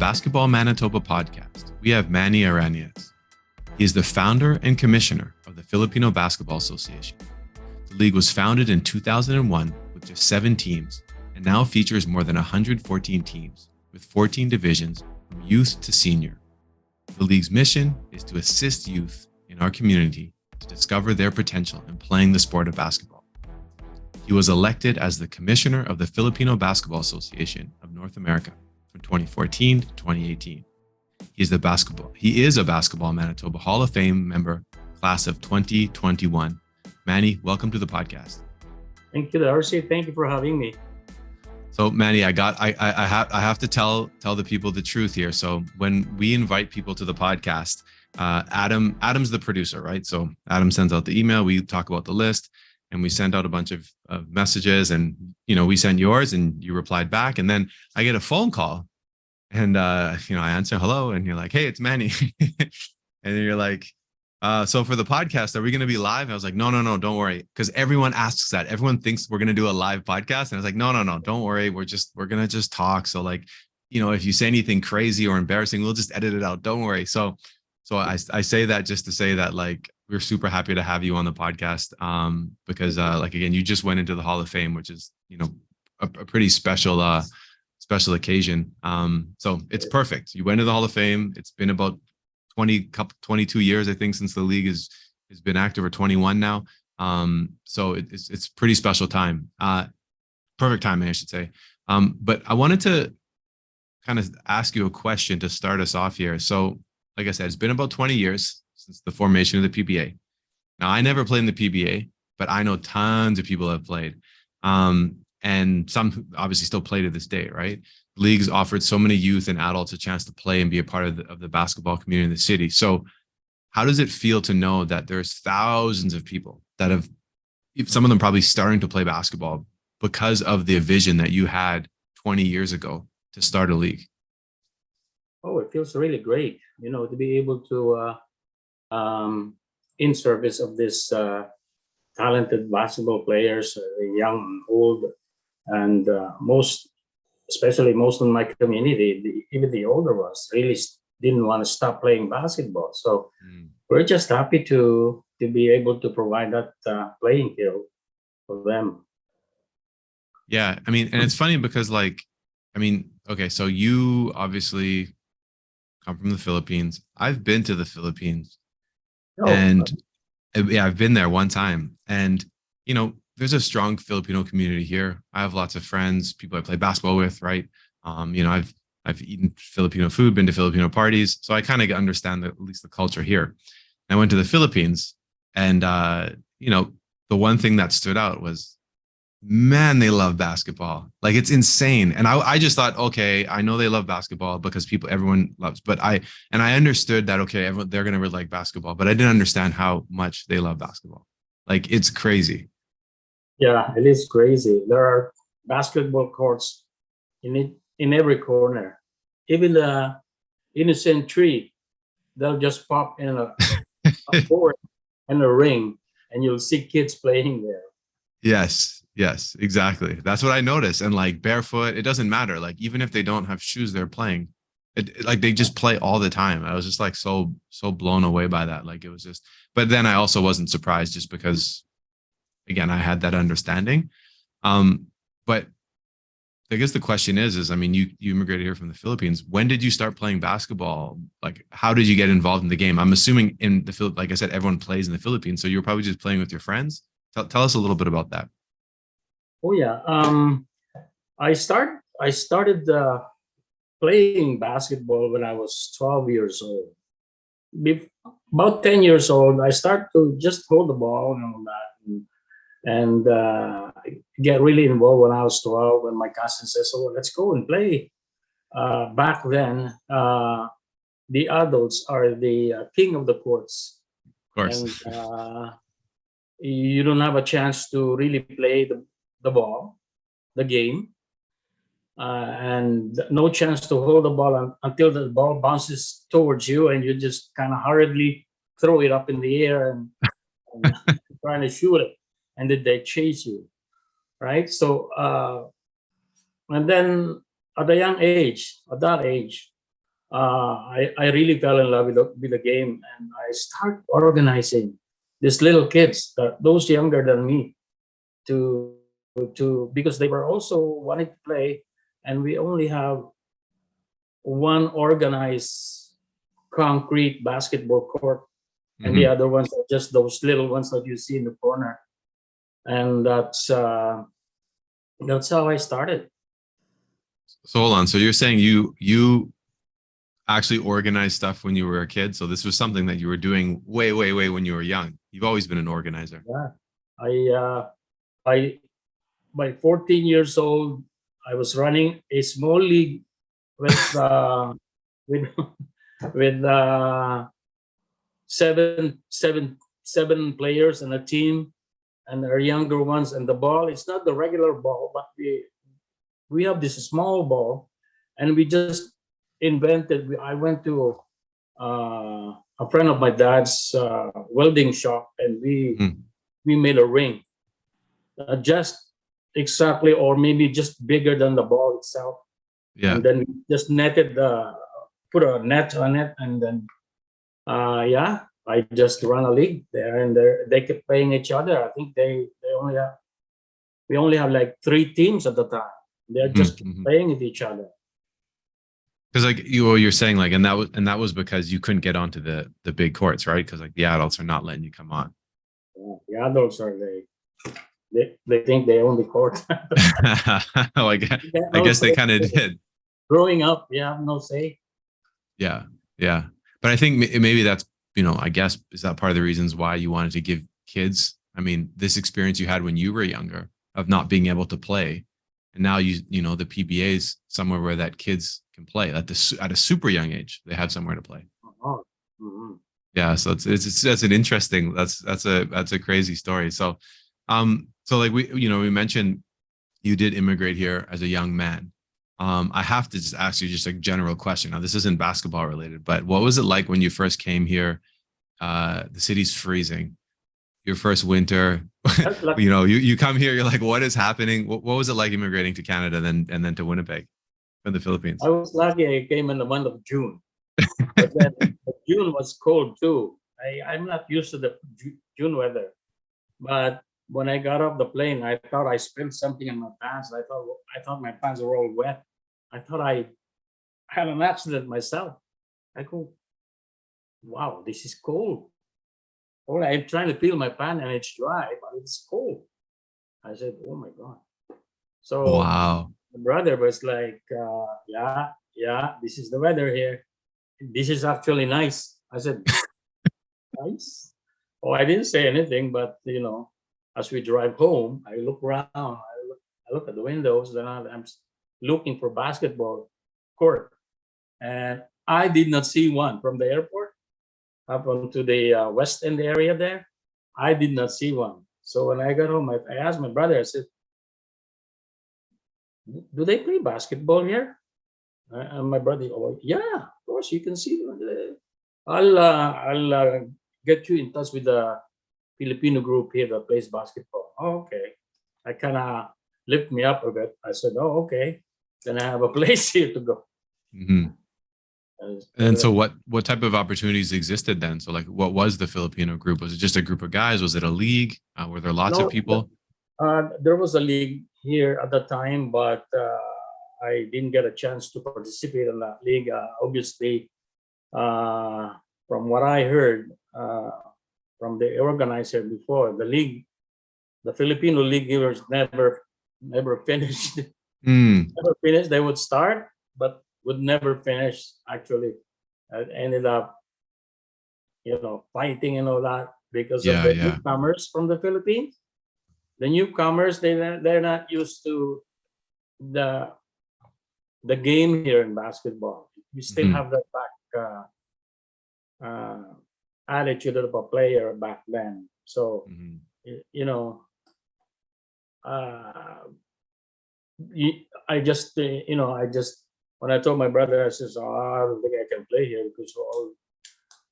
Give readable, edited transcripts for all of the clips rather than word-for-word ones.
Basketball Manitoba podcast, we have Manny Aranez. He is the founder and commissioner of the Filipino Basketball Association. The league was founded in 2001 with just 7 teams and now features more than 114 teams with 14 divisions from youth to senior. The league's mission is to assist youth in our community to discover their potential in playing the sport of basketball. He was elected as the commissioner of the Filipino Basketball Association of North America from 2014 to 2018. He is a Basketball Manitoba Hall of Fame member, class of 2021. Manny, welcome to the podcast. Thank you, Darcy. Thank you for having me. So Manny, I have to tell the people the truth here. So when we invite people to the podcast, Adam's the producer, right? So Adam sends out the email, we talk about the list, and we send out a bunch of messages, and we sent yours and you replied back, and then I get a phone call, and I answer, hello, and you're like, hey, it's Manny. And then you're like, so for the podcast, are we going to be live? And I was like, no, don't worry. Because everyone asks that. Everyone thinks we're going to do a live podcast. And I was like, no, don't worry. We're going to just talk. So like, if you say anything crazy or embarrassing, we'll just edit it out. Don't worry. So I say that just to say that, like, we're super happy to have you on the podcast. Because again, you just went into the Hall of Fame, which is, a pretty special occasion. So it's perfect. You went to the Hall of Fame. It's been about 22 years, I think, since the league has been active, or 21 now. So it's pretty special time. Perfect timing, I should say. But I wanted to kind of ask you a question to start us off here. So, like I said, it's been about 20 years since the formation of the PBA. Now, I never played in the PBA, but I know tons of people have played. And some obviously still play to this day, right? Leagues offered so many youth and adults a chance to play and be a part of the basketball community in the city. So how does it feel to know that there's thousands of people that have, some of them probably starting to play basketball because of the vision that you had 20 years ago to start a league? Oh, it feels really great, to be able to, in service of this talented basketball players, young and old, and especially most of my community, even the older ones, really didn't want to stop playing basketball. So we're just happy to be able to provide that playing field for them. Yeah, I mean, and it's funny because, okay, so you obviously come from the Philippines. I've been to the Philippines, and yeah, I've been there one time, and there's a strong Filipino community here. I have lots of friends, people I play basketball with, right? I've eaten Filipino food, been to Filipino parties, so I kind of understand at least the culture here. I went to the Philippines, and the one thing that stood out was, man, they love basketball. Like, it's insane. And I just thought, okay, I know they love basketball because everyone loves, but I understood that, okay, they're going to really like basketball, but I didn't understand how much they love basketball. Like, it's crazy. Yeah, it is crazy. There are basketball courts in every corner. Even the innocent tree, they'll just pop in a court and a ring, and you'll see kids playing there. Yes, exactly. That's what I noticed. And like, barefoot, it doesn't matter. Like, even if they don't have shoes, they're playing. Like, they just play all the time. I was just like so blown away by that. Like, it was just. But then I also wasn't surprised, just because, again, I had that understanding. But I guess the question is, I mean, you immigrated here from the Philippines. When did you start playing basketball? Like, how did you get involved in the game? I'm assuming in the Philippines, like I said, everyone plays in the Philippines. So you were probably just playing with your friends. Tell us a little bit about that. Oh yeah. I started playing basketball when I was 12 years old. About 10 years old, I started to just hold the ball and all that, and get really involved when I was 12. When my cousin says, "Oh, let's go and play." Back then, the adults are the king of the courts, Of course. and you don't have a chance to really play the ball, the game, and no chance to hold the ball until the ball bounces towards you, and you just kind of hurriedly throw it up in the air and trying to shoot it, and then they chase you, right? So, and then at that age, I really fell in love with the game, and I start organizing these little kids, those younger than me, to because they were also wanting to play, and we only have one organized concrete basketball court, and the Hmm. other ones are just those little ones that you see in the corner, and that's how I started. So hold on. So you're saying you actually organized stuff when you were a kid. So this was something that you were doing way when you were young. You've always been an organizer. Yeah, I by by 14 years old, I was running a small league with with with seven players and a team, and our younger ones. And the ball, it's not the regular ball, but we have this small ball, and we just invented. I went to a friend of my dad's welding shop, and Mhm. we made a ring, just exactly, or maybe just bigger than the ball itself, Yeah. and then we just put a net on it, and then yeah, I just run a league there, and they kept playing each other. I think they only have we only have like three teams at the time. They're just Hmm. playing with each other. Because like you're saying like, and that was because you couldn't get onto the big courts, right? Because like the adults are not letting you come on. The adults are they think they own the court. Like You got I no guess they say. kind of did. Growing up, you have no say. Yeah, yeah. But I think maybe that's, I guess, is that part of the reasons why you wanted to give kids, I mean, this experience you had when you were younger of not being able to play, and now the PBA's somewhere where that kids can play at a super young age. They have somewhere to play. Oh, mhm. Yeah, so it's that's an interesting, that's a crazy story. So like we mentioned you did immigrate here as a young man. I have to just ask you just a general question. Now, this isn't basketball related, but what was it like when you first came here? The city's freezing. Your first winter, That's luck. you come here. You're like, what is happening? What was it like immigrating to Canada, then to Winnipeg from the I Philippines? was lucky. I came in the month of June, but then June was cold too. I'm not used to the June weather, but when I got off the plane, I thought I spilled something in my pants. I thought my pants were all wet. I thought I had an accident myself. I go, wow, this is cold. Oh, I'm trying to feel my pants and it's dry, but it's cold. I said, oh my God. So Wow. the brother was like, yeah, this is the weather here. This is actually nice. I said, nice. Oh, I didn't say anything, but as we drive home, I look around, I look at the windows, and I'm looking for basketball court, and I did not see one from the airport up onto the west end area there. I did not see one. So when I got home, I asked my brother. I said, "Do they play basketball here?" And my brother, oh yeah, of course you can see them. I'll get you in touch with the Filipino group here that plays basketball. Oh, okay. I kind of lift me up a bit. I said, oh, okay. Then I have a place here to go. Hmm. And, And so what type of opportunities existed then? So like what was the Filipino group? Was it just a group of guys? Was it a league? Were there lots of no, people? there was a league here at the time, but I didn't get a chance to participate in that league. Obviously, uh, from what I heard from the organizer before, the Filipino league was never finished. Mm, Never finished. They would start, but would never finish. Actually, I ended up, fighting and all that because of yeah, the yeah. newcomers from the Philippines. The newcomers, they're not used to the the game here in basketball. We still Hmm. have that back uh, attitude of a player back then. So Hmm. you know, uh, I just when I told my brother, I says, "Oh, I don't think I can play here because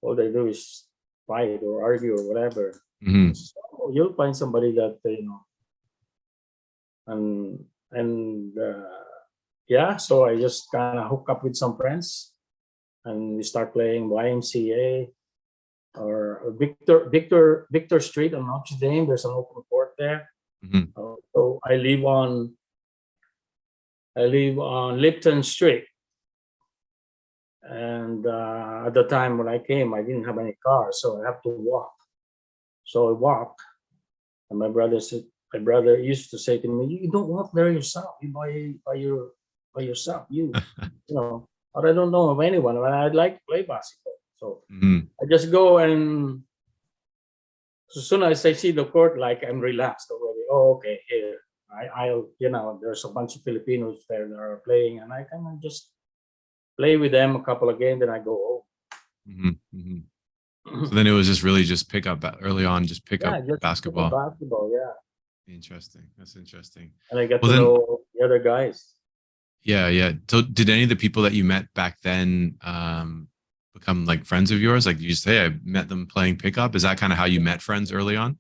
all they do is fight or argue or whatever." He Hmm. says, "Oh, you'll find somebody that and yeah." So I just kind of hook up with some friends, and we start playing YMCA or Victor Street on Notre Dame. There's an open court there. Mhm. So I live on Lipton Street, and at the time when I came, I didn't have any car, so I have to walk. So I walk, and my brother used to say to me, "You don't walk there yourself. You by yourself. You know." But I don't know of anyone. But I'd like to play basketball, so Mhm. I just go, and as soon as I see the court, like I'm relaxed already. Oh, okay, here. I'll there's a bunch of Filipinos there that are playing, and I kind of just play with them a couple of games, then I go Mhm. Mhm. So home. then it was just really just pick up early on, just pick up Yeah, just pick up basketball. basketball. Yeah, Interesting. That's interesting. and I get Well to then, know the other guys. yeah, yeah. So did any of the people that you met back then become like friends of yours? Like you just say, I met them playing pickup. Is that kind of how you met friends early on?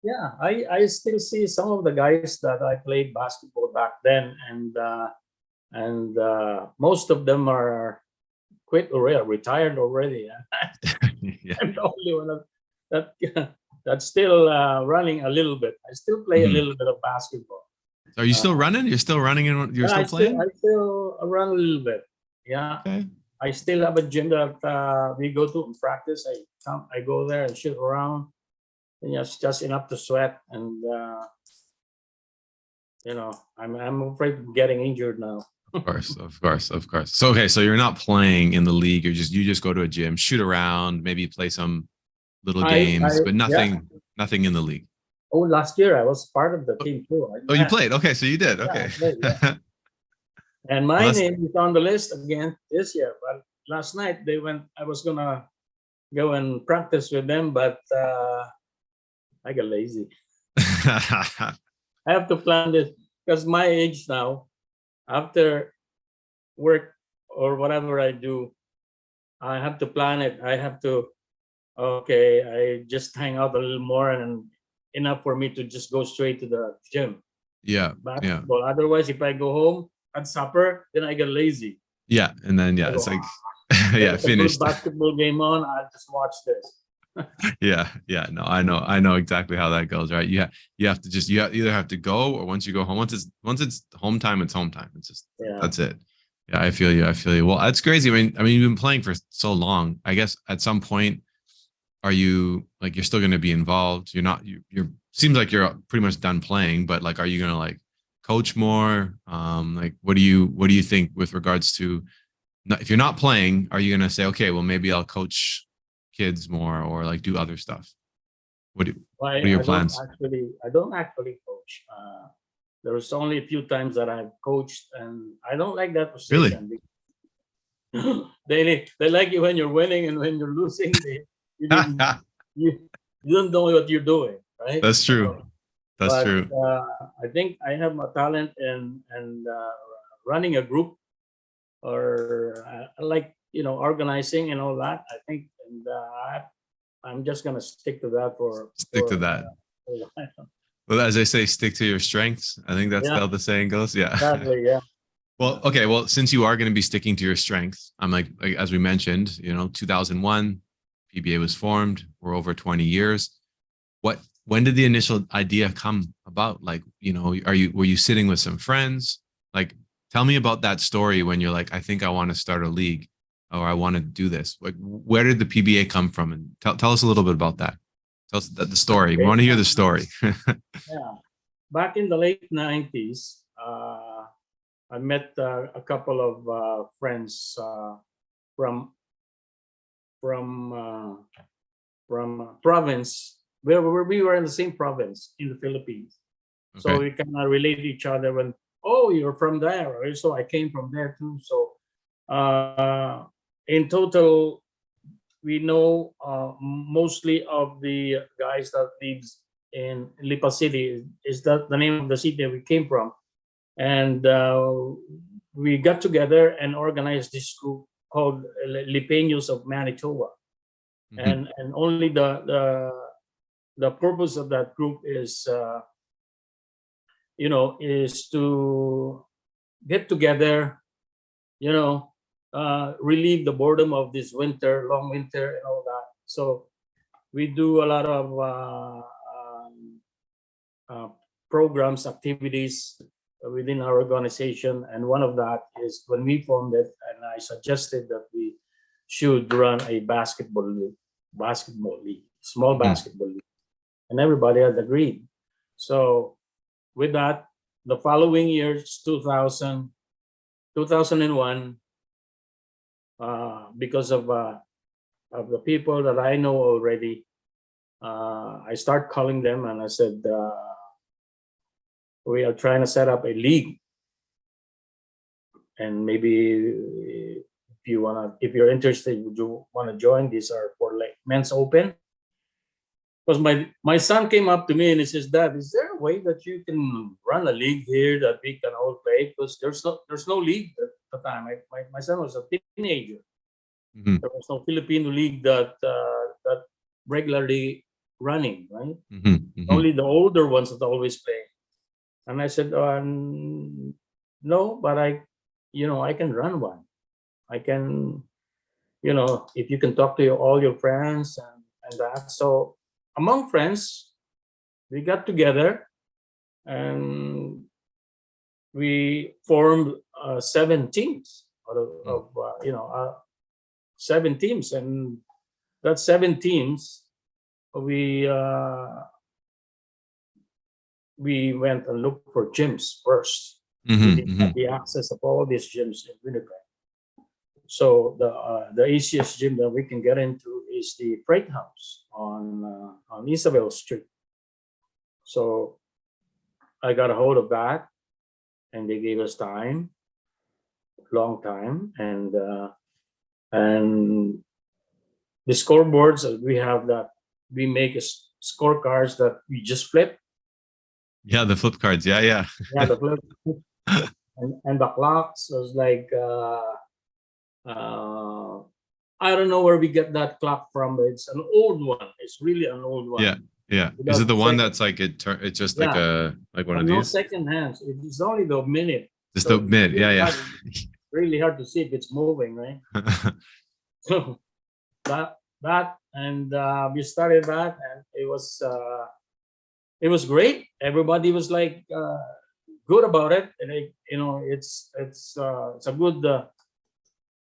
Yeah, I still see some of the guys that I played basketball back then, and most of them are quit already, retired already. Yeah. I'm the only one that that's still running a little bit. I still play a Mhm. little bit of basketball. Are you Uh, still running? You're still running and you're yeah, still I playing? still run a little bit. Yeah, Okay. I still have a gym that we go to and practice. I go there and shoot around, and just enough to sweat. And I'm afraid of getting injured now. Of course, of course, of course. So okay, so you're not playing in the league. You just go to a gym, shoot around, maybe play some little I games, but Yeah. nothing in the league. Oh, last year I was part of the Oh, team too. oh, you played. Okay, so you did. Yeah, I Okay. played. Yeah. And Well, my that's name is on the list again this year. But last night they went. I was gonna go and practice with them, but I got lazy. I have to plan this because my age now, after work or whatever I do, I have to plan it. I have to, okay, I just hang out a little more and enough for me to just go straight to the gym, yeah, yeah, basketball. Otherwise, if I go home at supper, then I get lazy. yeah, and then I yeah, go, it's like yeah, there's a good finished. basketball game on. I'll just watch this. Yeah, yeah. No, I know exactly how that goes. Right? You have to just either have to go or once you go home, once it's home time, it's home time. It's just Yeah. that's it. Yeah, I feel you. I feel you. Well, that's crazy. I mean, you've been playing for so long. I guess at some point are you like you're still going to be involved? You're not. You're seems like you're pretty much done playing, but like, are you going to like coach more? Like, what do you think with regards to if you're not playing? Are you going to say, okay, well, maybe I'll coach kids more or like do other stuff? What do, what are your plans? I don't actually coach. There was only a few times that I've coached, and I don't like that Really? position. They like you when you're winning, and when you're losing, you didn't you, you don't know what you're doing, right? That's true. So, That's but true. I think I have a talent in running a group, or I like organizing and all that. I think, and I'm just gonna stick to that Stick to that. for a while. Well, as they say, stick to your strengths. I think that's Yeah, how the saying goes. Yeah. exactly. Yeah, Well, okay. Well, since you are going to be sticking to your strengths, I'm like as we mentioned, 2001, PBA was formed. We're over 20 years. When did the initial idea come about? Like, were you sitting with some friends? Like, tell me about that story when you're like, I think I want to start a league or I want to do this. Like, where did the PBA come from? And tell us a little bit about that. Tell us the story. We okay. want to hear the story. Yeah. Back in the late 90s, I met a couple of friends from from uh, from province where we were in the same province in the Philippines. So Okay. we kind of relate to each other when, oh, you're from there, right? So I came from there too. So in total, we know mostly of the guys that lives in Lipa City. Is that the name of the city we came from? And we got together and organized this group called Lipeños of Manitoba. Mhm. And only the purpose of that group is to get together, you know, relieve the boredom of this winter, long winter, and all that. So we do a lot of uh, programs, activities within our organization, and one of that is when we formed it, and I suggested that we should run a basketball league, small Mhm. basketball league, and everybody has agreed. So with that, the following years, 2001, because of the people that I know already, I start calling them and I said, we are trying to set up a league, and maybe if you're interested, would you want to join? These are for like men's open. Because my son came up to me and he says, Dad, is there a way that you can run a league here that we can all play? Because there's no league at the time. My son was a teenager. Mhm. There was no Filipino league that regularly running, right? Mhm. Mhm. Only the older ones that always play. And I said, no, but I can run one. I can, if you can talk to all your friends and that. So among friends, we got together and we formed 7 teams Mm. of 7 teams, and that 7 teams we went and looked for gyms first. We Mhm. didn't have Mhm. the access of all these gyms in Winnipeg. So the easiest gym that we can get into is the Freight House on Isabel Street. So I got a hold of that, and they gave us time, long time, and the scoreboards that we have, that we make scorecards that we just flip. Yeah, the flip cards. Yeah, yeah. Yeah, the flip, and the clocks was like uh, I don't know where we get that clock from, but it's an old one. It's really an old Yeah, one. yeah. Is it Without the one second, that's like it's just like yeah, a like one but of no these? second hands. It's only the minute, Just the so it's mid. Yeah, yeah. really hard to see if it's moving, right? So that and we started that, and it was great. Everybody was like good about it, and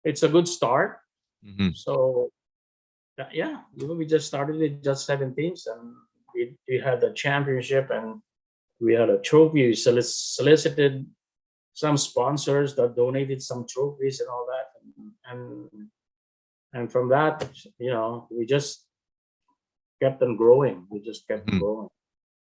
it's a good start. Mhm. So yeah, we just started with just 7 teams, and we had the championship, and we had a trophy. We solicited some sponsors that donated some trophies and all that, and from that, we just kept on growing. We just kept on Mhm. growing.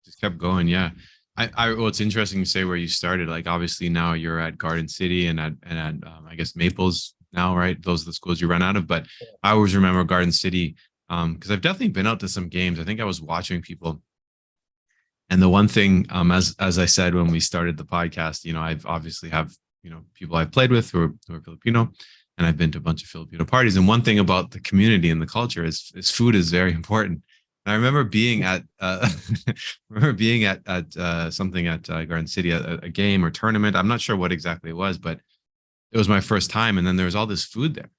Just kept going. Yeah. Well, it's interesting to say where you started. Like, obviously now you're at Garden City and at I guess Maples now, right? Those are the schools you run out of. But I always remember Garden City because I've definitely been out to some games. I think I was watching people, and the one thing, as I said when we started the podcast, I've obviously have people I've played with who are Filipino, and I've been to a bunch of Filipino parties. And one thing about the community and the culture is food is very important. And I remember being at something at Garden City, a game or tournament. I'm not sure what exactly it was, but it was my first time, and then there was all this food there.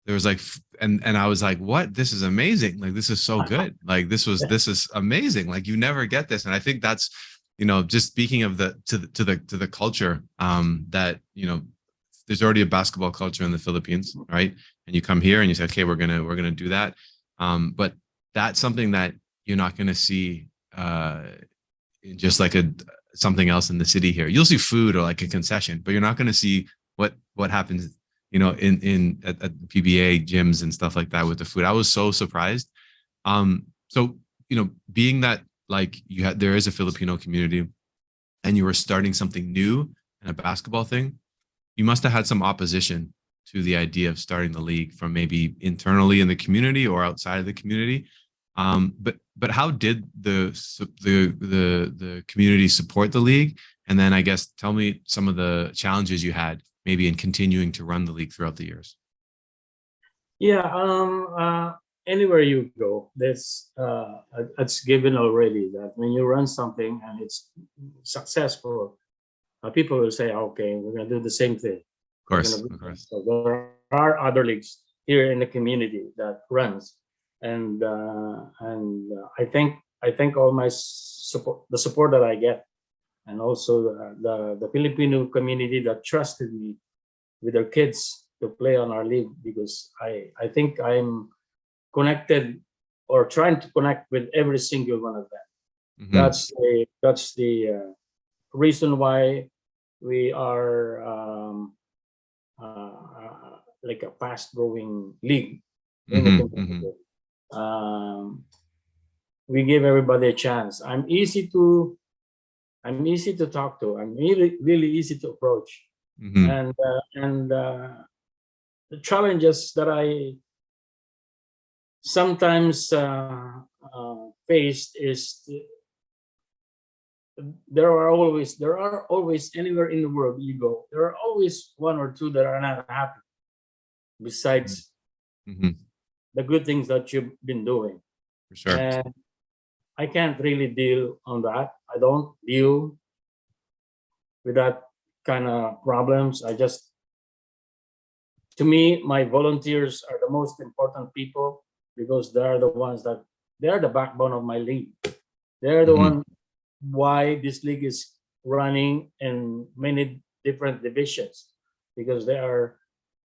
There was like, and I was like, what? This is amazing. Like, this is so good. Like, this is amazing. Like, you never get this. And I think that's, just speaking of the culture, that, there's already a basketball culture in the Philippines, right? And you come here and you say, okay, we're gonna do that. But that's something that you're not gonna see in just like something else in the city here. You'll see food or like a concession, but you're not gonna see what happens, at PBA gyms and stuff like that with the food. I was so surprised. So being that like there is a Filipino community and you were starting something new and a basketball thing, you must have had some opposition to the idea of starting the league from maybe internally in the community or outside of the community. But how did the community support the league? And then I guess tell me some of the challenges you had maybe in continuing to run the league throughout the years. Yeah, anywhere you go, it's given already that when you run something and it's successful, people will say, okay, we're gonna do the same thing. We're gonna Of be, course. so there are other leagues here in the community that runs, and I thank all my support, the support that I get, and also the Filipino community that trusted me with their kids to play on our league, because I think I'm connected or trying to connect with every single one of them. Hmm. That's the reason why we are like a fast growing league in the Hmm. Hmm. community. Um, we give everybody a chance. I'm easy to talk to. I'm really easy to approach, Hmm. and the challenges that I sometimes faced is there are always anywhere in the world you go, there are always one or two that are not happy, besides Hmm. the good things that you've been doing. For sure. And I can't really deal on that. I don't deal with that kind of problems. I just, to me, my volunteers are the most important people, because they're the ones that, they're the backbone of my league. They're the Hmm. one why this league is running in many different divisions, because they are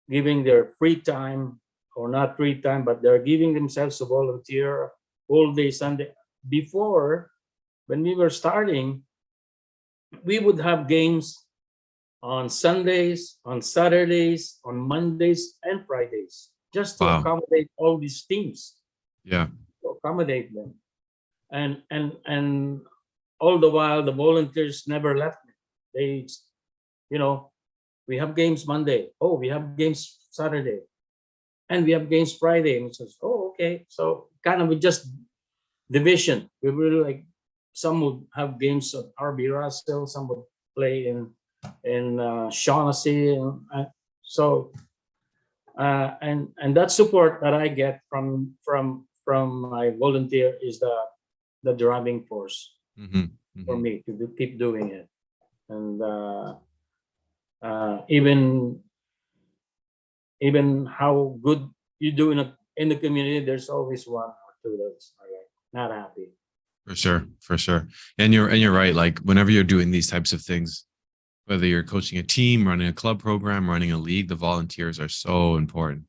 giving their free time, or not free time, but they're giving themselves to volunteer all day Sunday. Before, when we were starting, we would have games on Sundays, on Saturdays, on Mondays, and Fridays, just to Wow. accommodate all these teams, Yeah. to accommodate them. And all the while, the volunteers never left me. They, you know, we have games Monday. Oh, we have games Saturday, and we have games Friday. And it says, oh, okay. So kind of just division. We will like, some would have games at RB Russell, some would play in Shaughnessy, so and that support that I get from my volunteer is the driving force Hmm. for Hmm. me to keep doing it. And even how good you do in the community, there's always one or two that's not happy. For sure. For sure. And you're right. Like whenever you're doing these types of things, whether you're coaching a team, running a club program, running a league, the volunteers are so important.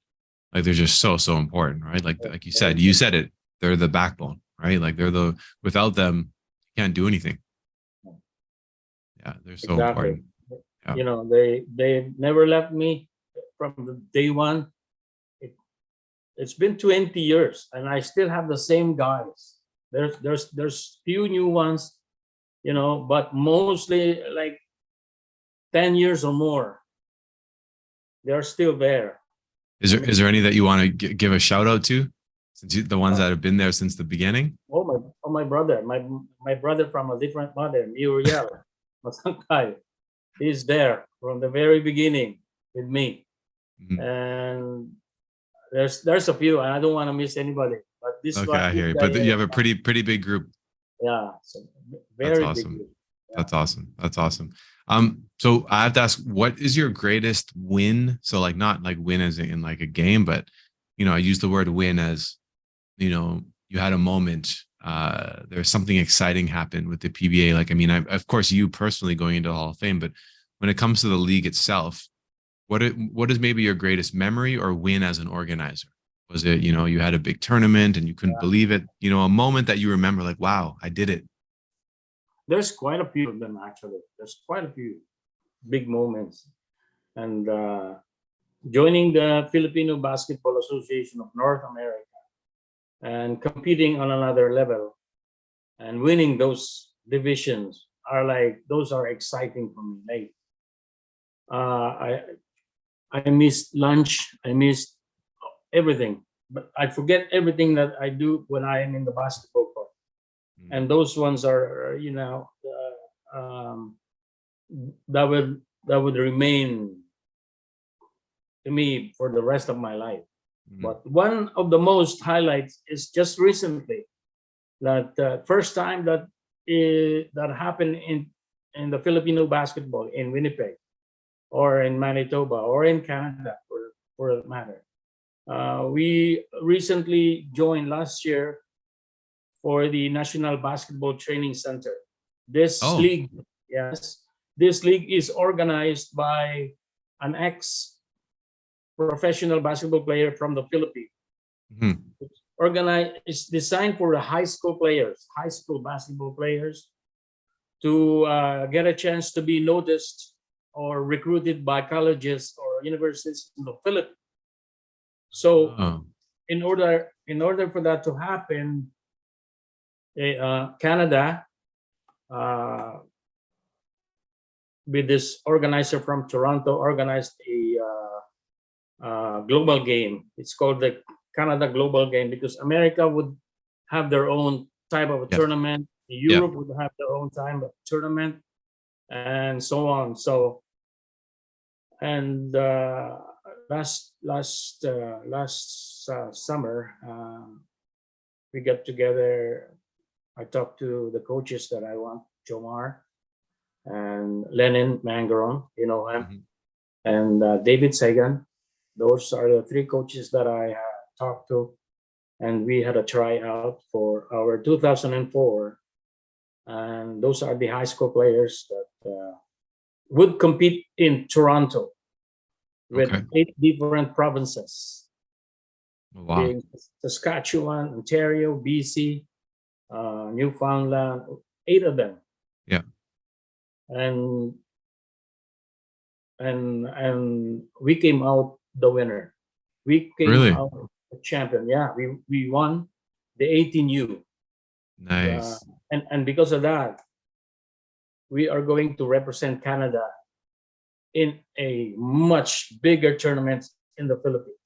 Like they're just so important, right? Like you said it, they're the backbone, right? Like they're the, without them, you can't do anything. Yeah, they're so Exactly. important. Yeah. You know, they never left me from the day one. It, it's been 20 years, and I still have the same guys. There's few new ones, but mostly like 10 years or more. They're still there. I mean, Is there any that you want to give a shout out to, since the ones uh, that have been there since the beginning? my brother, my brother from a different mother, Muriel Masangkay, he's there from the very beginning with me. Mhm. And there's a few, and I don't want to miss anybody. But Okay, I this hear you. guy But you here, have a pretty big group. yeah, so That's very big awesome. group. Yeah. That's awesome. That's awesome. So I have to ask, what is your greatest win? So like not like win as in like a game, but I use the word win as, you had a moment, there's something exciting happened with the PBA. Like, I mean, of course you personally going into the Hall of Fame, but when it comes to the league itself, what is maybe your greatest memory or win as an organizer? Was it, you had a big tournament and you couldn't believe it, a moment that you remember like, wow, I did it. There's quite a few of them actually. There's quite a few big moments, and joining the Filipino Basketball Association of North America and competing on another level and winning those divisions are like, those are exciting for me. Like uh, I I missed lunch. I missed everything. But I forget everything that I do when I am in the basketball court. Mm. And those ones are, that would remain to me for the rest of my life. Mhm. But one of the most highlights is just recently, that first time that happened in the Filipino basketball in Winnipeg. or in Manitoba, or in Canada, for that matter. We recently joined last year for the National Basketball Training Center. This Oh. league, yes, this league is organized by an ex-professional basketball player from the Philippines. Mhm. It's designed for the high school players, high school basketball players, to get a chance to be noticed or recruited by colleges or universities in the Philippines. So Oh. in order for that to happen, Canada, with this organizer from Toronto, organized a global game. It's called the Canada Global Game, because America would have their own type of a Yep. tournament. Yep. Europe would have their own type of tournament, and so on. So, and last summer, we got together. I talked to the coaches that I want, Jomar and Lenin Mangaron, you know him, Mhm. and David Sagan. Those are the three coaches that I talked to, and we had a tryout for our 2004. And those are the high school players that would compete in Toronto with Okay. 8 different provinces, Wow. being Saskatchewan, Ontario, BC, Newfoundland, 8 of them. Yeah. And and we came out the winner. We came Really? out the champion. Yeah, we won the 18U. Nice. And because of that, we are going to represent Canada in a much bigger tournament in the Philippines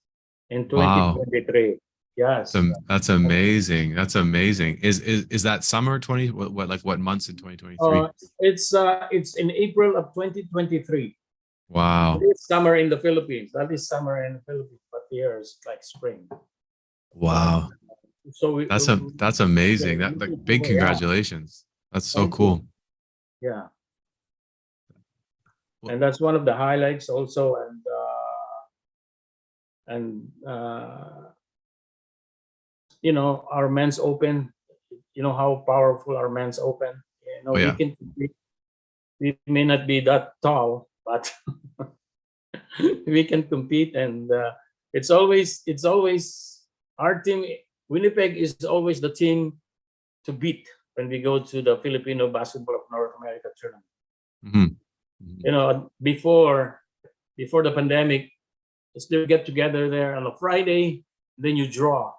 in Wow. 2023. Yes. That's amazing. That's amazing. Is that summer 20 what like what months in 2023? Uh, it's in April of 2023. It Wow. is summer in the Philippines. That is summer in the Philippines, but here it's like spring. But Wow. so That's amazing. That like big yeah, congratulations. That's so thank you. cool. Yeah, Well, and that's one of the highlights also, and you know, our men's open. You know how powerful our men's open. You know, oh we yeah. can compete. We may not be that tall, but we can compete, and it's always our team. Winnipeg is always the team to beat when we go to the Filipino Basketball of North America tournament. Mhm. You Mhm. know, before the pandemic, still get together there on a Friday, then you draw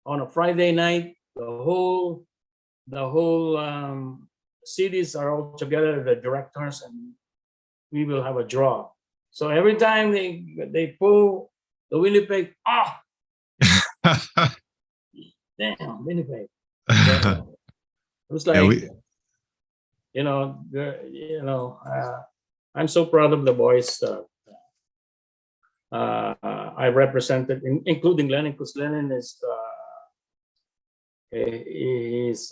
on a Friday night. The whole cities are all together, the directors, and we will have a draw. So every time they pull the Winnipeg, damn Winnipeg. So it was Yeah, like, we I'm so proud of the boys. I represented, including Lenin, because Lenin is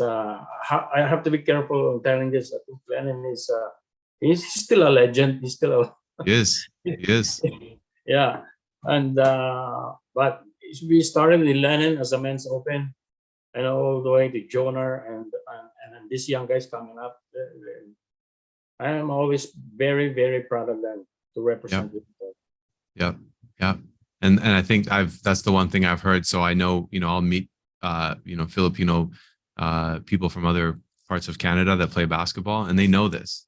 I have to be careful on telling this. I think Lenin is he's still a legend. He's still a yes. Yes. yeah, and but we started in Lenin as a men's open, and all the way to Jonar and these young guys coming up. I am always very very proud of them to Yeah. represent it. Yeah. Yeah. And I think that's the one thing I've heard. So I know, I'll meet Filipino people from other parts of Canada that play basketball, and they know this.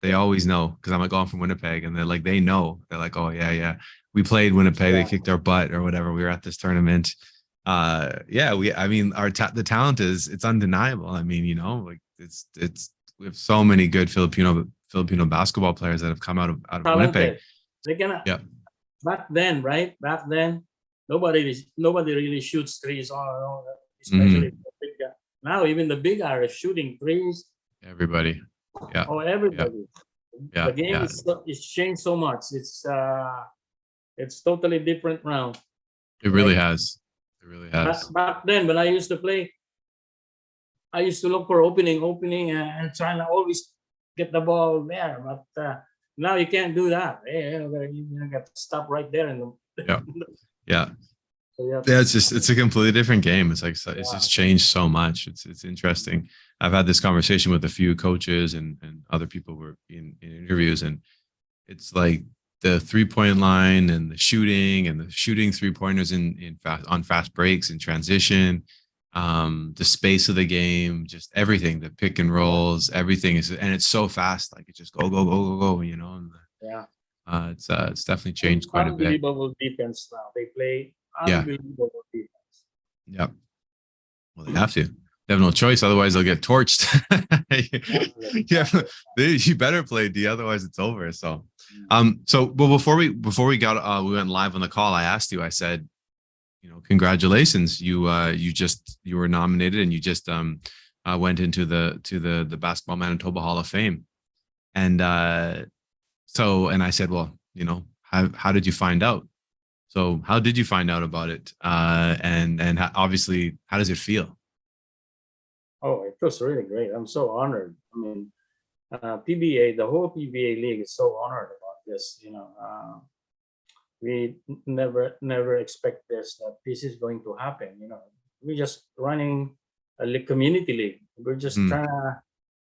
They Yeah, always know, because I'm like, oh, I'm from Winnipeg, and they're like, they know. They're like, oh yeah, yeah. We played Winnipeg, they yeah. kicked our butt or whatever. We were at this tournament. Yeah, I mean, the talent it's undeniable. I mean, like it's we have so many good Filipino basketball players that have come out of Winnipeg. Talented. They cannot. Yeah. Back then, right? Back then, nobody really shoots threes. Especially Mhm. the big guy. Now even the big guy is shooting threes. Everybody. Yeah. Oh, Yeah. everybody. The Yeah. game Yeah. is changed so much. It's totally different now. It really Like has. It really has. back then when I used to play, I used to look for opening, and trying to always get the ball there. But now you can't do that. You got to stop right there. And Yeah. Yeah. so you have to, Yeah, it's a completely different game. It's like it's yeah. just changed so much. It's interesting. I've had this conversation with a few coaches and other people who were in interviews, and it's like the 3-point line and the shooting 3-pointers in fast on fast breaks and transition, the space of the game, just everything, the pick and rolls, everything is, and it's so fast, like it just go go go go go, and Yeah. it's definitely changed quite a bit. Unbelievable defense now. They play Yeah. unbelievable defense. Yeah. Well, they have to. They have no choice, otherwise they'll get torched. Yeah, you better play D, otherwise it's over. So, well, we went live on the call. I asked you. I said, congratulations. You were nominated, and you just went into the Basketball Manitoba Hall of Fame. And and I said, well, how did you find out? So how did you find out about it? And obviously, how does it feel? Oh, it feels really great. I'm so honored. I mean, PBA, the whole PBA league is so honored about this. We never expect that this is going to happen. We're just running a community league. We're just trying to.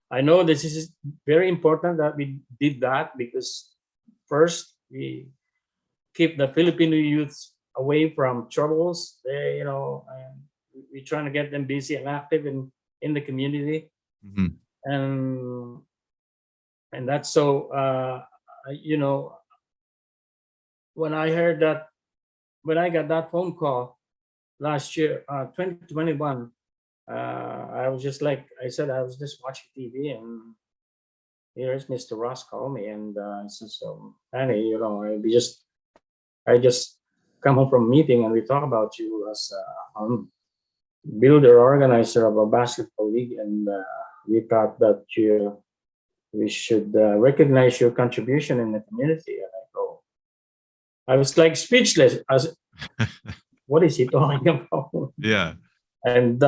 I know this is very important that we did that, because first we keep the Filipino youths away from troubles. And we're trying to get them busy and active in the community. Mhm. And that's so. When I heard that, when I got that phone call last year, 2021, I was just like I said, I was just watching TV, and here's Mr. Ross call me, and he says, Manny, I just come home from a meeting, and we talk about you as builder organizer of a basketball league, and we thought that we should recognize your contribution in the community. And I was like speechless. What is he talking about? Yeah. And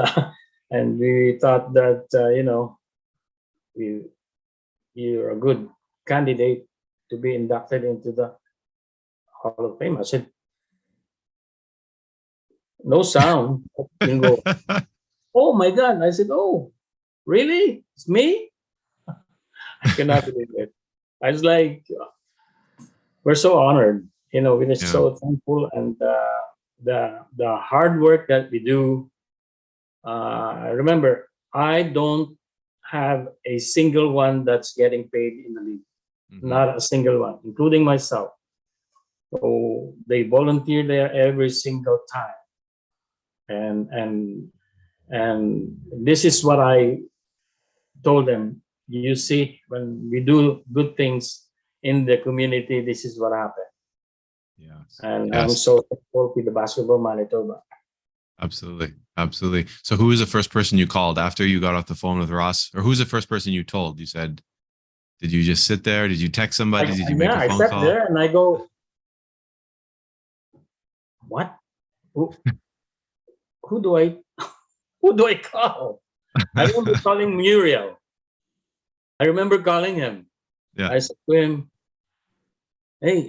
we thought that you're a good candidate to be inducted into the Hall of Fame. I said, no sound. You go, oh my God. I said, oh, really? It's me? I cannot believe it. I was like, we're so honored. We're just so thankful, and the hard work that we do. Remember, I don't have a single one that's getting paid in the league. Mhm. Not a single one, including myself. So they volunteer there every single time, and this is what I told them. You see, when we do good things in the community, this is what happens. Yes. And Yes. I'm so thankful with the Basketball Manitoba. Absolutely. Absolutely. So who was the first person you called after you got off the phone with Ross? Or who's the first person you told? You said, did you just sit there? Did you text somebody? Did you make a I phone sat call? there and I go, what? Who do I call? I remember calling Muriel. I remember calling him. Yeah. I said to him, hey,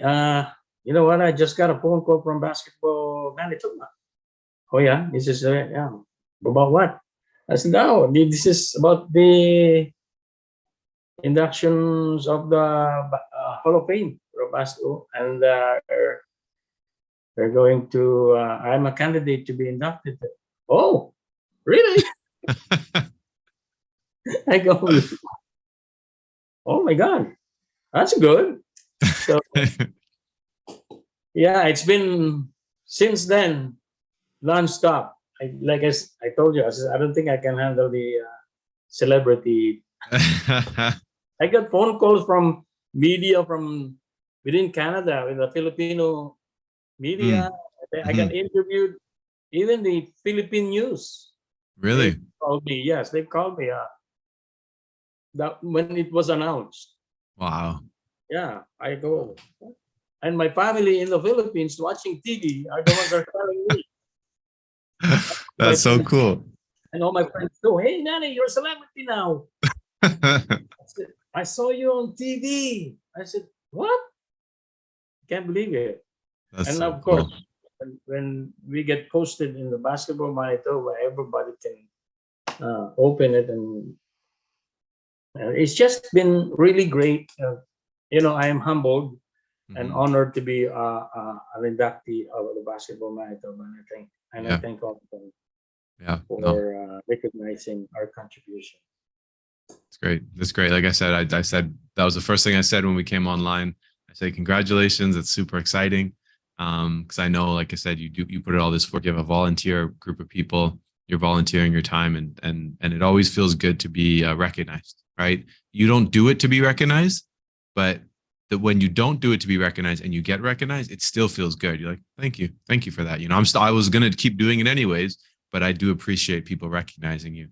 you know what? I just got a phone call from Basketball Manitoba. Oh yeah? He says, yeah. About what? I said, no, this is about the inductions of the Hall of Fame for basketball, and they're going to. I'm a candidate to be inducted. Oh, really? I go, oh my God, that's good. So yeah, it's been since then nonstop. I told you, I don't think I can handle the celebrity. I got phone calls from media from within Canada, with the Filipino media. I got interviewed, even the Philippine news. Really? They called me. Yes, they called me. That when it was announced. Wow. Yeah, I go, and my family in the Philippines watching TV are the ones that are telling me. That's so cool. And all my friends go, hey, Manny, you're a celebrity now. I said, I saw you on TV. I said, what? Can't believe it. That's And so of cool. course, when we get posted in the Basketball Manitoba, everybody can open it, and it's just been really great. I am humbled and Mhm. honored to be an inductee of the Basketball Manitoba, and I Yeah. thank all of them Yeah. No, for recognizing our contribution. it's great. It's great. Like I said, I said that was the first thing I said when we came online. I say congratulations. It's super exciting. Because I know, like I said, you put it all this work. You have a volunteer group of people. You're volunteering your time, and it always feels good to be recognized, right? You don't do it to be recognized, but that when you don't do it to be recognized and you get recognized, it still feels good. You're like, thank you for that. I was gonna keep doing it anyways, but I do appreciate people recognizing you,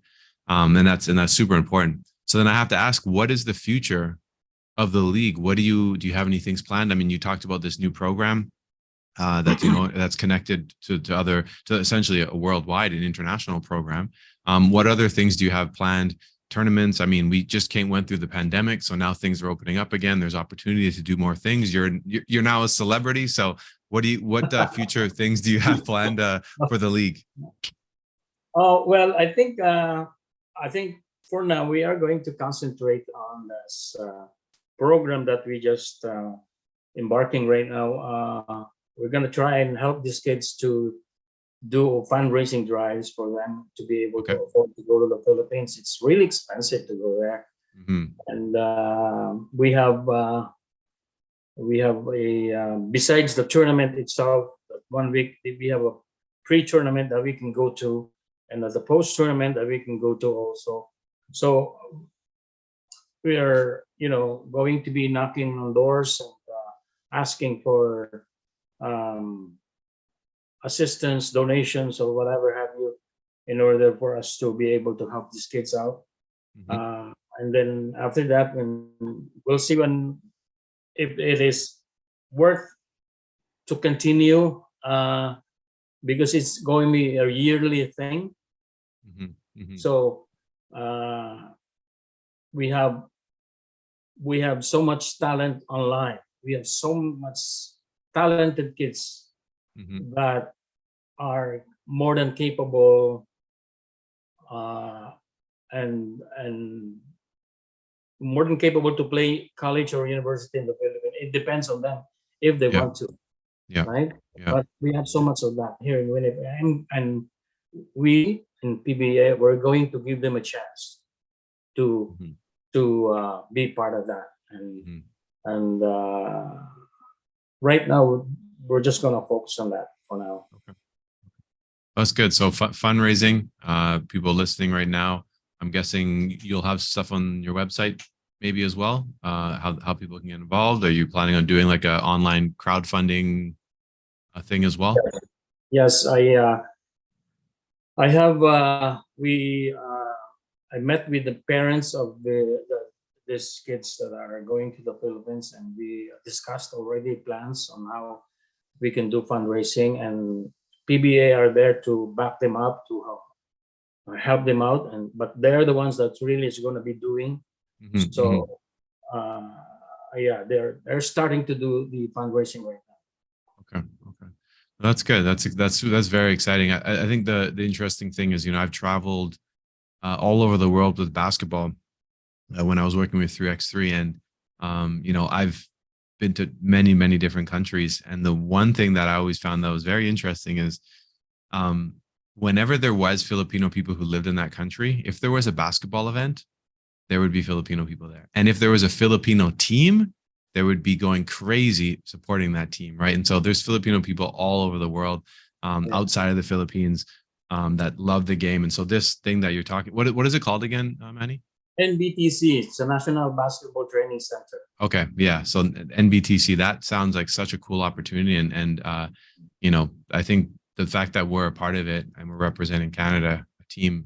and that's super important. So then I have to ask, what is the future of the league? What do you have any things planned? I mean, you talked about this new program that's that's connected to essentially a worldwide and international program. What other things do you have planned? Tournaments. I mean, we just went through the pandemic, so now things are opening up again. There's opportunity to do more things. You're now a celebrity. So what future things do you have planned for the league? Oh well, I think for now we are going to concentrate on this program that we just embarking right now. We're going to try and help these kids to do fundraising drives for them to be able to Okay. afford to go to the Philippines. It's really expensive to go there, Hmm. and we have a besides the tournament itself. 1 week we have a pre-tournament that we can go to, and the post-tournament that we can go to also. So we are, going to be knocking on doors and asking for um, assistance, donations, or whatever have you, in order for us to be able to help these kids out. Hmm. And then after that, when we'll see when if it is worth to continue, because it's going to be a yearly thing. Hmm. Hmm. So uh, we have we have so much talent online. We have so much talented kids Hmm. that are more than capable, uh, and more than capable to play college or university in the Philippines. It depends on them if they Yeah. want to, Yeah. right? Yeah. But we have so much of that here in Winnipeg, and we in PBA we're going to give them a chance to Hmm. be part of that, and Hmm. and right now we're just gonna focus on that for now. Okay. That's good. So fundraising, people listening right now, I'm guessing you'll have stuff on your website maybe as well. How people can get involved. Are you planning on doing like a online crowdfunding thing as well? Yes, I have I met with the parents of these kids that are going to the Philippines, and we discussed already plans on how we can do fundraising, and PBA are there to back them up, to help them out, and but they're the ones that really is going to be doing. Hmm. Hmm. So uh, yeah, they're starting to do the fundraising right now. Okay. Okay. That's good. That's very exciting. I think the interesting thing is, I've traveled all over the world with basketball when I was working with 3x3, and I've been to many different countries, and the one thing that I always found that was very interesting is um, whenever there was Filipino people who lived in that country, if there was a basketball event, there would be Filipino people there. And if there was a Filipino team, there would be going crazy supporting that team, right? And so there's Filipino people all over the world, Yeah. outside of the Philippines, that love the game. And so this thing that you're talking, what is it called again, Manny? NBTC, it's a National Basketball Training Center. Okay, yeah. So NBTC, that sounds like such a cool opportunity, and I think the fact that we're a part of it and we're representing Canada, a team,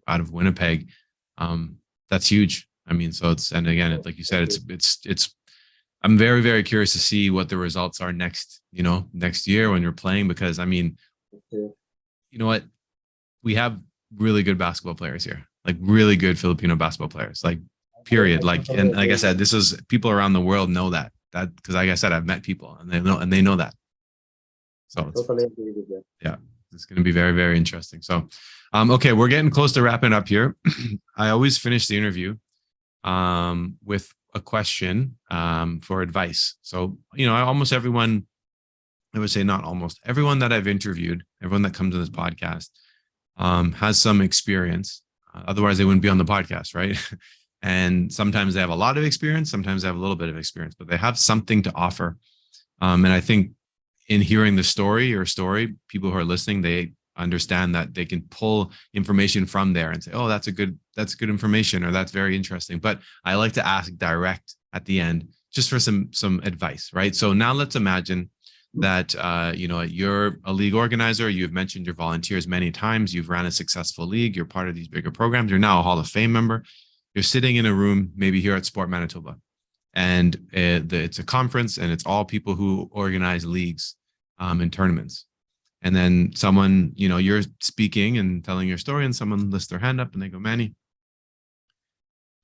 out of Winnipeg, um, that's huge. I mean, so and again, like you said, it's. I'm very curious to see what the results are next year when you're playing, because I mean, you know what, we have really good basketball players here, like really good Filipino basketball players, like period. Like, and like I said, this is people around the world know that that, because like I said, I've met people and they know that. So Totally agree with that. yeah, it's going to be very, very interesting. So, okay, we're getting close to wrapping up here. I always finish the interview with a question for advice. So, almost everyone, I would say not almost everyone that I've interviewed, everyone that comes to this podcast has some experience. Otherwise, they wouldn't be on the podcast, right? And sometimes they have a lot of experience, sometimes they have a little bit of experience, but they have something to offer. And I think in hearing the story, people who are listening, they understand that they can pull information from there and say, oh, that's good information, or that's very interesting. But I like to ask direct at the end, just for some advice, right? So now let's imagine that you're a league organizer. You've mentioned your volunteers many times. You've ran a successful league. You're part of these bigger programs. You're now a Hall of Fame member. You're sitting in a room, maybe here at Sport Manitoba, and it's a conference, and it's all people who organize leagues and tournaments. And then someone, you're speaking and telling your story, and someone lifts their hand up and they go, Manny,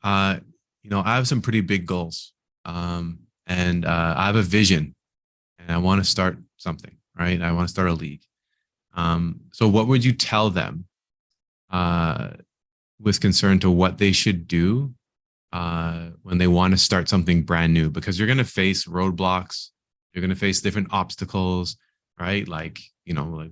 I have some pretty big goals, and I have a vision, and I want to start something, right? I want to start a league. So what would you tell them with concern to what they should do when they want to start something brand new? Because you're going to face roadblocks, you're going to face different obstacles, right? Like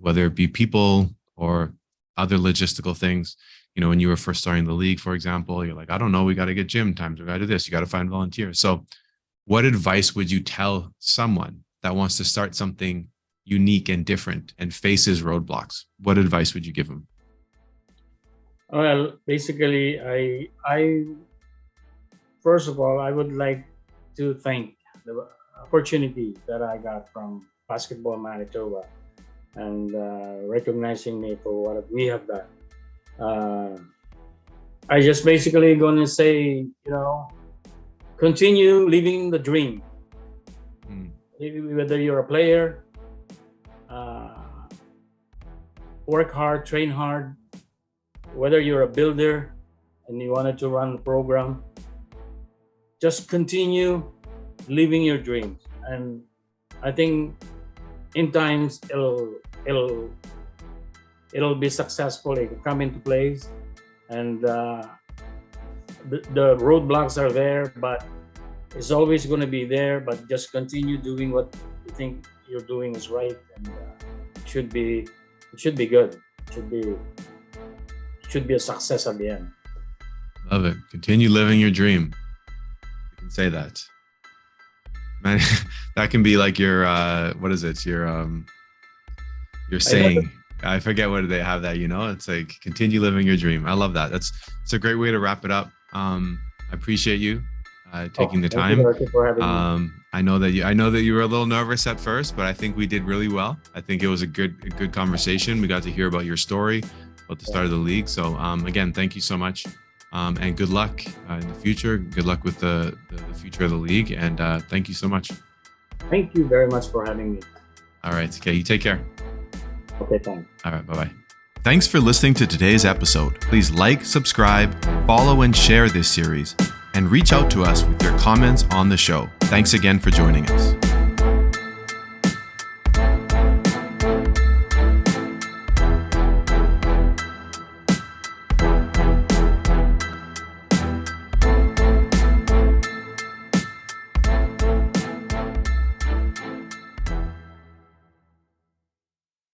whether it be people or other logistical things. When you were first starting the league, for example, you're like, I don't know, we got to get gym times, we got to do this, you got to find volunteers. So what advice would you tell someone that wants to start something unique and different and faces roadblocks? What advice would you give them? Well, basically, I first of all, I would like to thank the opportunity that I got from Basketball Manitoba and recognizing me for what we have done. I just basically gonna say, continue living the dream. Whether you're a player, work hard, train hard. Whether you're a builder and you wanted to run the program, just continue living your dreams. And I think in times it'll be successful. It will come into place, and the roadblocks are there, but it's always going to be there. But just continue doing what you think you're doing is right, and it should be good. It should be a success at the end. Love it. Continue living your dream. You can say that. Man, that can be like your what is it? Your saying. I forget what they have that, it's like continue living your dream. I love that. It's a great way to wrap it up. I appreciate you taking the time. Thank you for having me. I know that you were a little nervous at first, but I think we did really well. I think it was a good conversation. We got to hear about your story, about the start of the league. So again, thank you so much. And good luck in the future. Good luck with the future of the league. And thank you so much. Thank you very much for having me. All right. Okay. You take care. Okay, thanks. All right. Bye-bye. Thanks for listening to today's episode. Please like, subscribe, follow, and share this series, and reach out to us with your comments on the show. Thanks again for joining us.